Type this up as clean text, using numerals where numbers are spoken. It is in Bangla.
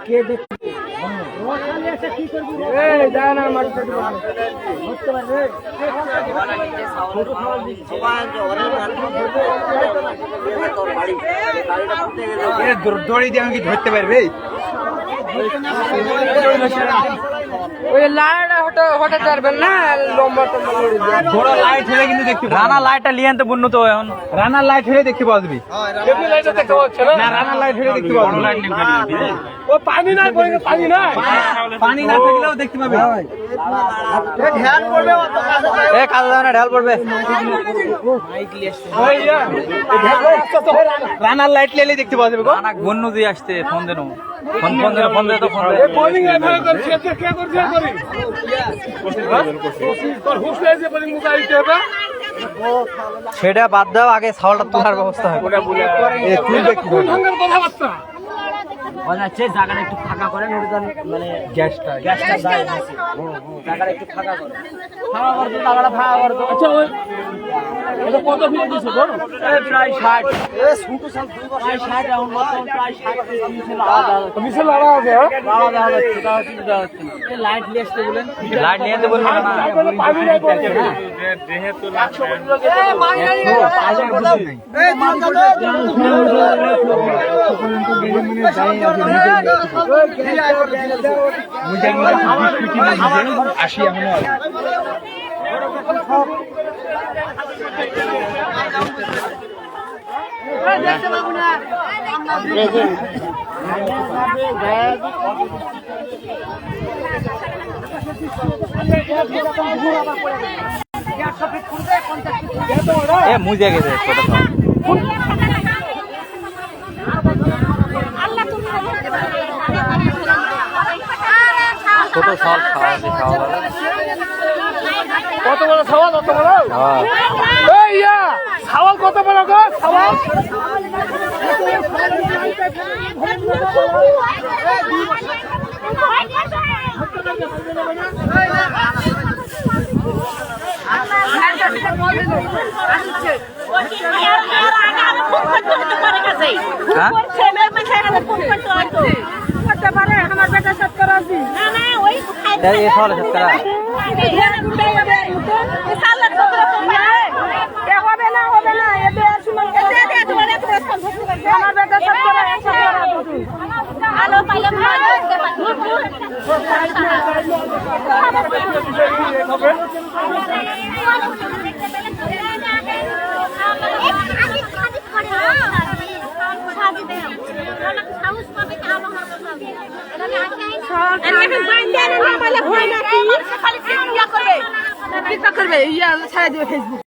কে দেখতে কি করবি যা না দড়ি দিয়ে আমি কি ধরতে পারবে? ওই লাইট হঠাৎ পারবেন না, লম্বা বড় লাইট হেলে কিন্তু দেখতে পাবো। রানা লাইটটা লিয়ে আনতে বন্য তো এখন রানার লাইট হেলে দেখতে পাওয়া যাবে না, রানার লাইট হেলে দেখতে পাওয়া যাবে। ও পানি নাই, পানি নাই, পানি না থাকলেও দেখতে পাবে। এ কাজ না ঢাল পড়বে। রানার লাইট লেলে দেখতে পাওয়া যাবে গো। রানা বন্য দিয়ে আসতে ফোন দেন, ফোন দে তো ফোন দে। সেটা বাদ দাও, আগে ছাওয়ালটা তোলার ব্যবস্থা হবে। জায়গাটা একটু ফাঁকা করেন, মানে গ্যাসটা দেয় জায়গাটা একটু ফাঁকা করেন, ফাঁকা করতো জায়গাটা ফাঁকা করতো। আচ্ছা কত ফিরে দিচ্ছে প্রায় 60, প্রায় 60 এখন বর্তমান প্রায় 60 লাইট নিয়ে আসতে বলেন, লাইট নিয়ে আসতে বলবেন না। আসি এখন মুজে গেছে ছোট সব খাওয়া কত বড় সওয়াল, কত বড় সওয়াল, কত বড় গো সওয়াল। আমার বেটা সব করা আছে হবে না, হবে না, এদের সুমন আমার বেটা সব করা আলো পাইলে করবে, ইয়া ছাড়া দিবে ফেসবুক।